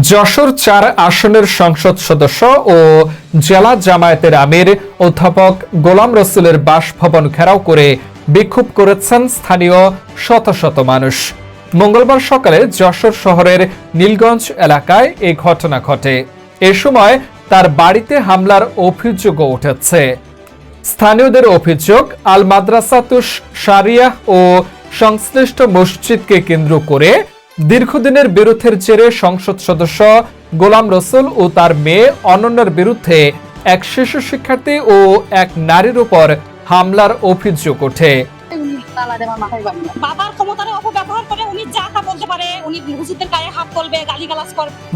যশোর ৪ আসনের সংসদ সদস্য ও জেলা জামায়াতের আমির অধ্যাপক গোলাম রসুলের বাসভবন ঘেরাও করে বিক্ষোভ করেছেন স্থানীয় শত শত মানুষ। মঙ্গলবার সকালে যশোর শহরের নীলগঞ্জ এলাকায় এই ঘটনা ঘটে। এ সময় তার বাড়িতে হামলার অভিযোগও উঠেছে। স্থানীয়দের অভিযোগ, আল মাদ্রাসাতুশ শারিয়াহ ও সংশ্লিষ্ট মসজিদকে কেন্দ্র করে দীর্ঘদিনের বিরোধের জেরে সংসদ সদস্য গোলাম রসুল ও তার মেয়ে অনন্যার বিরুদ্ধে এক শিশু শিক্ষার্থী ও এক নারীর উপর হামলার অভিযোগ ওঠে।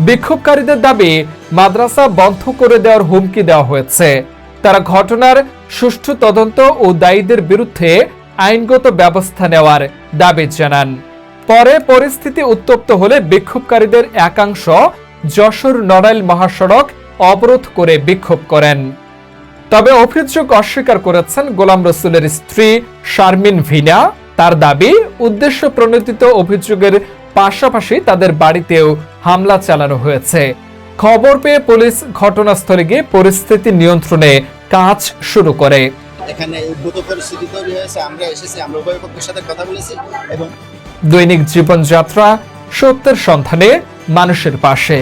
বিক্ষোভকারীদের দাবি, মাদ্রাসা বন্ধ করে দেওয়ার হুমকি দেওয়া হয়েছে। তারা ঘটনার সুষ্ঠু তদন্ত ও দায়ীদের বিরুদ্ধে আইনগত ব্যবস্থা নেওয়ার দাবি জানান। পরে পরিস্থিতি উত্তপ্ত হলে বিক্ষোভকারীদের একাংশ যশোর নড়াইল মহাসড়ক অবরোধ করে বিক্ষোভ করেন। তবে অভিযোগ অস্বীকার করেছেন গোলাম রসুলের স্ত্রী শারমিন ভিনা। তার দাবি, উদ্দেশ্য প্রণোদিত অভিযোগের পাশাপাশি তাদের বাড়িতেও হামলা চালানো হয়েছে। খবর পেয়ে পুলিশ ঘটনাস্থলে গিয়ে পরিস্থিতি নিয়ন্ত্রণে কাজ শুরু করে। এখানে উদ্ভূত পরিস্থিতি তৈরি হয়েছে, আমরা এসেছি, আমরা উভয় পক্ষের সাথে কথা বলেছি এবং দৈনিক জীবনযাত্রা, সত্যের সন্ধানে মানুষের পাশে।